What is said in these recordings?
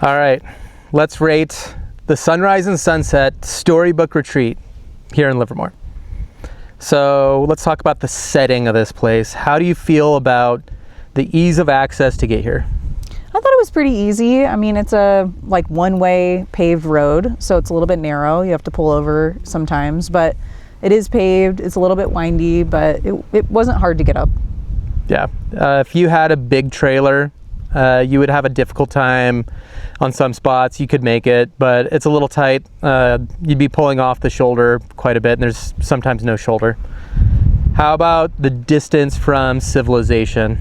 All right, let's rate the Sunrise and Sunset Storybook Retreat here in Livermore. So let's talk about the setting of this place. How do you feel about the ease of access to get here? I thought it was pretty easy. I mean, it's a like one-way paved road, so it's a little bit narrow. You have to pull over sometimes, but it is paved. It's a little bit windy, but it wasn't hard to get up. Yeah, if you had a big trailer, you would have a difficult time on some spots. You could make it, but it's a little tight. You'd be pulling off the shoulder quite a bit, and there's sometimes no shoulder. How about the distance from civilization?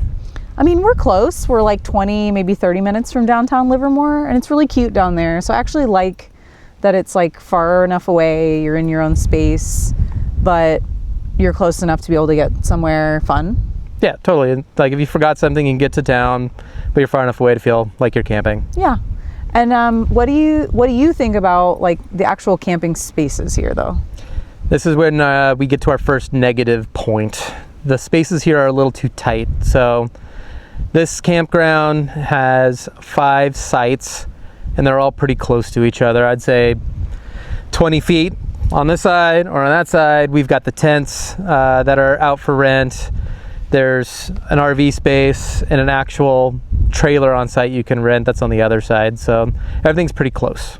I mean, we're close. We're like 20, maybe 30 minutes from downtown Livermore, and it's really cute down there. So I actually like that it's like far enough away, you're in your own space, but you're close enough to be able to get somewhere fun. Yeah, totally. Like if you forgot something, you can get to town, but you're far enough away to feel like you're camping. Yeah. And what do you think about like the actual camping spaces here though? This is when we get to our first negative point. The spaces here are a little too tight. So this campground has 5 sites and they're all pretty close to each other. I'd say 20 feet on this side or on that side. We've got the tents that are out for rent. There's an RV space and an actual trailer on site you can rent that's on the other side. So everything's pretty close.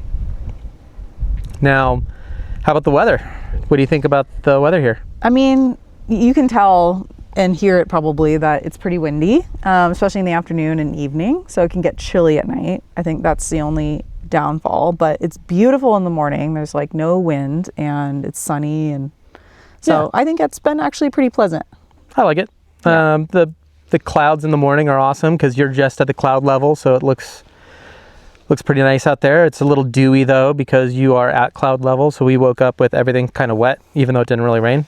Now, how about the weather? What do you think about the weather here? I mean, you can tell and hear it probably that it's pretty windy, especially in the afternoon and evening. So it can get chilly at night. I think that's the only downfall, but it's beautiful in the morning. There's like no wind and it's sunny. And so yeah. I think it's been actually pretty pleasant. I like it. Yeah. The clouds in the morning are awesome because you're just at the cloud level, so it looks pretty nice out there. It's a little dewy though because you are at cloud level, so we woke up with everything kind of wet even though it didn't really rain.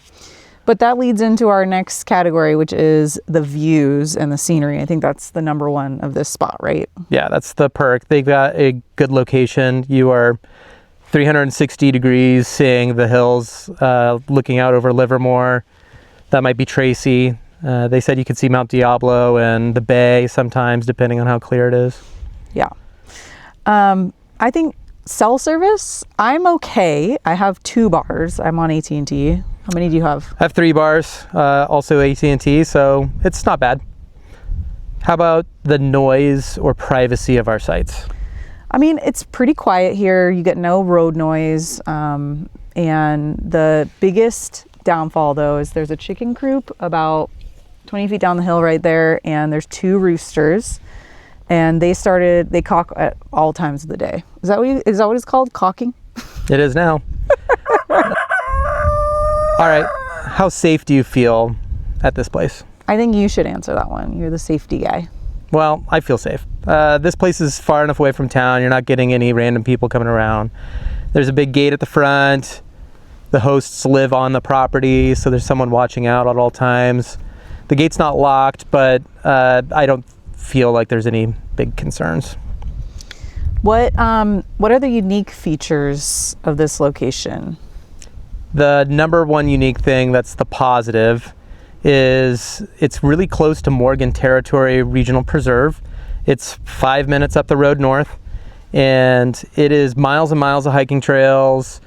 But that leads into our next category, which is the views and the scenery. I think that's the number one of this spot, right? Yeah, that's the perk. They've got a good location. You are 360 degrees seeing the hills, looking out over Livermore. That might be Tracy. They said you could see Mount Diablo and the bay sometimes, depending on how clear it is. Yeah. I think cell service, I'm okay. I have 2 bars. I'm on AT&T. How many do you have? I have 3 bars, also AT&T, so it's not bad. How about the noise or privacy of our sites? I mean, it's pretty quiet here. You get no road noise. And the biggest downfall though is there's a chicken coop about 20 feet down the hill right there, and there's 2 roosters, and they cock at all times of the day. Is that what it's called? Cocking? It is now. All right, how safe do you feel at this place? I think you should answer that one. You're the safety guy. Well, I feel safe. This place is far enough away from town. You're not getting any random people coming around. There's a big gate at the front. The hosts live on the property, so there's someone watching out at all times. The gate's not locked, but I don't feel like there's any big concerns. What are the unique features of this location? The number one unique thing that's the positive is it's really close to Morgan Territory Regional Preserve. It's 5 minutes up the road north, and it is miles and miles of hiking trails.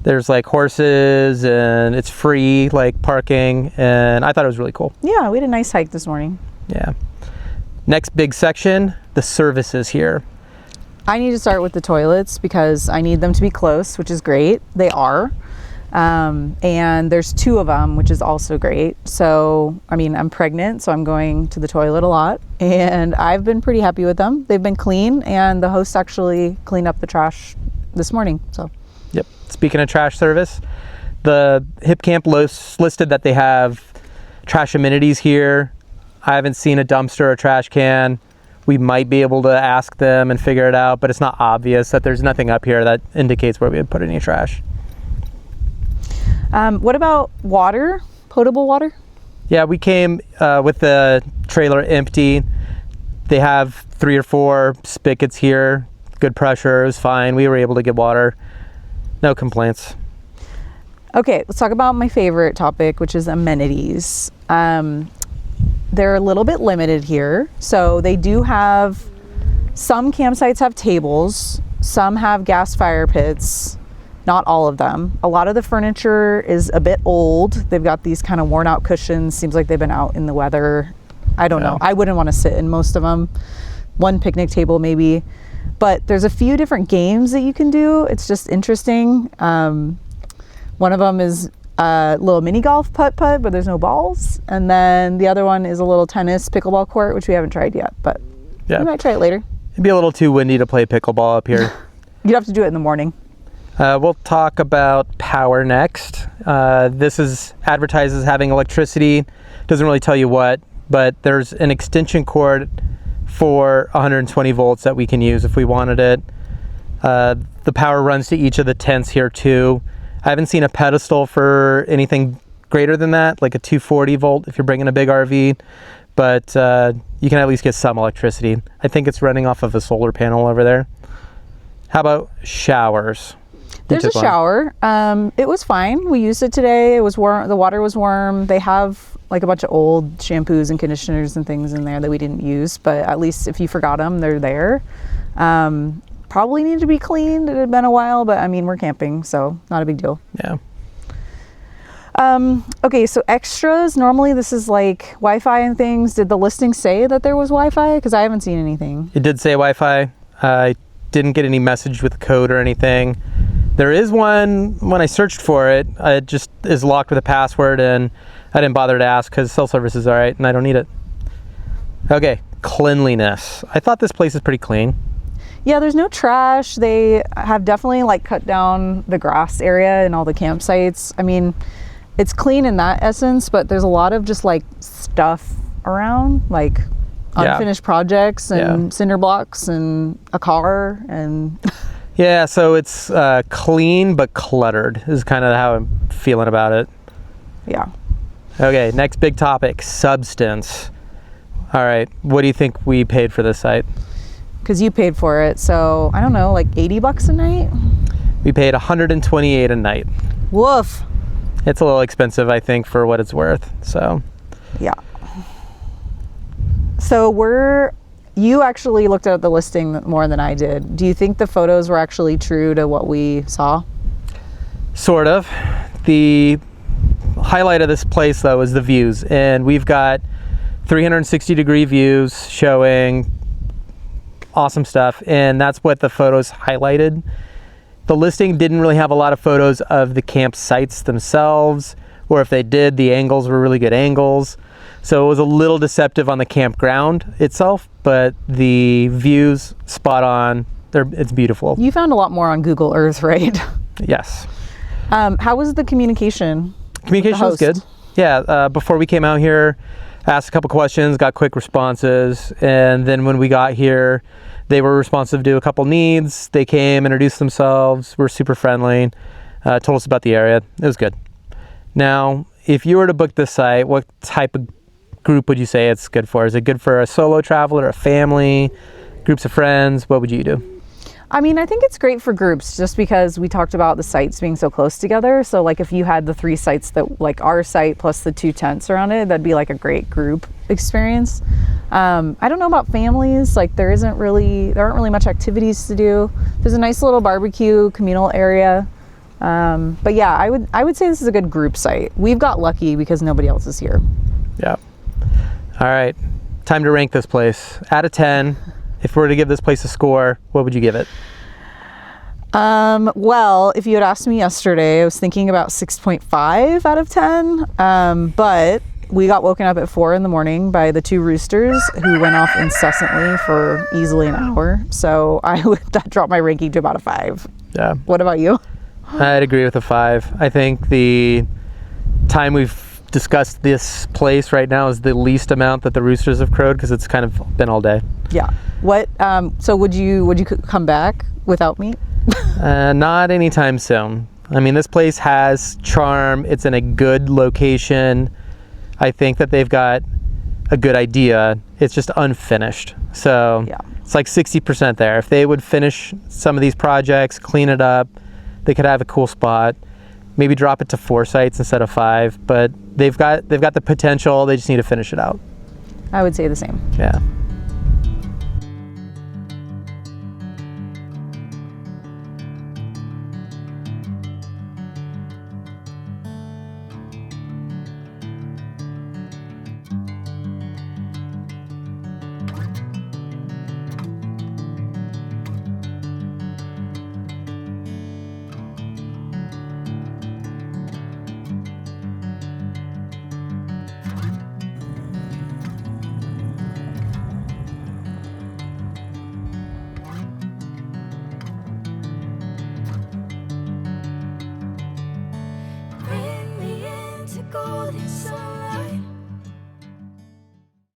There's like horses, and it's free like parking, and I thought it was really cool. Yeah, we had a nice hike this morning. Yeah. Next big section, the services here. I need to start with the toilets because I need them to be close, which is great. They are. And there's 2 of them, which is also great. So, I mean, I'm pregnant, so I'm going to the toilet a lot, and I've been pretty happy with them. They've been clean, and the host actually cleaned up the trash this morning, so. Yep. Speaking of trash service, the HipCamp listed that they have trash amenities here. I haven't seen a dumpster or trash can. We might be able to ask them and figure it out, but it's not obvious that there's nothing up here that indicates where we would put any trash. What about water? Potable water? Yeah, we came with the trailer empty. They have 3 or 4 spigots here. Good pressure, it was fine. We were able to get water. No complaints. Okay, let's talk about my favorite topic, which is amenities. They're a little bit limited here. So they do have Some campsites have tables, some have gas fire pits, not all of them. A lot of the furniture is a bit old. They've got these kind of worn out cushions. Seems like they've been out in the weather. I don't know. I wouldn't want to sit in most of them. One picnic table maybe. But there's a few different games that you can do. It's just interesting. One of them is a little mini golf putt-putt, but there's no balls. And then the other one is a little tennis pickleball court, which we haven't tried yet, but we might try it later. It'd be a little too windy to play pickleball up here. You'd have to do it in the morning. We'll talk about power next. This is advertised as having electricity. Doesn't really tell you what, but there's an extension cord for 120 volts that we can use if we wanted it. The power runs to each of the tents here too. I haven't seen a pedestal for anything greater than that, like a 240 volt if you're bringing a big RV, but you can at least get some electricity. I think it's running off of a solar panel over there. How about showers? There's a shower. It was fine. We used it today. It was warm. The water was warm. They have like a bunch of old shampoos and conditioners and things in there that we didn't use, but at least if you forgot them, they're there. Probably need to be cleaned. It had been a while, but I mean, we're camping, so not a big deal. Yeah. Okay, so extras. Normally this is like Wi-Fi and things. Did the listing say that there was Wi-Fi? Because I haven't seen anything. It did say Wi-Fi. I didn't get any message with code or anything. There is one. When I searched for it, it just is locked with a password, and I didn't bother to ask because cell service is all right and I don't need it. Okay, cleanliness. I thought this place is pretty clean. Yeah, there's no trash. They have definitely like cut down the grass area in all the campsites. I mean, it's clean in that essence, but there's a lot of just like stuff around, like unfinished projects and cinder blocks and a car and... Yeah, so it's clean but cluttered is kind of how I'm feeling about it. Yeah. Okay, next big topic, substance. All right, what do you think we paid for this site? Because you paid for it, so I don't know, like $80 a night? We paid $128 a night. Woof. It's a little expensive, I think, for what it's worth, so. Yeah. So you actually looked at the listing more than I did. Do you think the photos were actually true to what we saw? Sort of. The highlight of this place, though, is the views, and we've got 360-degree views showing awesome stuff, and that's what the photos highlighted. The listing didn't really have a lot of photos of the campsites themselves, or if they did, the angles were really good angles. So it was a little deceptive on the campground itself, but the views, spot on. It's beautiful. You found a lot more on Google Earth, right? Yes. How was the communication? Communication was good. Yeah, before we came out here, asked a couple questions, got quick responses, and then when we got here, they were responsive to a couple needs. They came, introduced themselves, were super friendly, told us about the area. It was good. Now, if you were to book this site, what type of group would you say it's good for? Is it good for a solo traveler, a family, groups of friends? What would you do? I mean, I think it's great for groups just because we talked about the sites being so close together. So like if you had the 3 sites that like our site plus the 2 tents around it, that'd be like a great group experience. I don't know about families. Like there aren't really much activities to do. There's a nice little barbecue communal area. But yeah, I would say this is a good group site. We've got lucky because nobody else is here. Yeah. All right. Time to rank this place. Out of 10. If we were to give this place a score, what would you give it? Well, if you had asked me yesterday, I was thinking about 6.5 out of 10. But we got woken up at 4 in the morning by the 2 roosters who went off incessantly for easily an hour. So that dropped my ranking to about a 5. Yeah. What about you? I'd agree with a 5. I think the time we've discussed this place right now is the least amount that the roosters have crowed because it's kind of been all day. Yeah. What? So would you come back without me? Not anytime soon. I mean, this place has charm. It's in a good location. I think that they've got a good idea. It's just unfinished. So yeah. It's like 60% there. If they would finish some of these projects, clean it up, they could have a cool spot. Maybe drop it to 4 sites instead of 5. But they've got the potential. They just need to finish it out. I would say the same. Yeah. golden sunlight.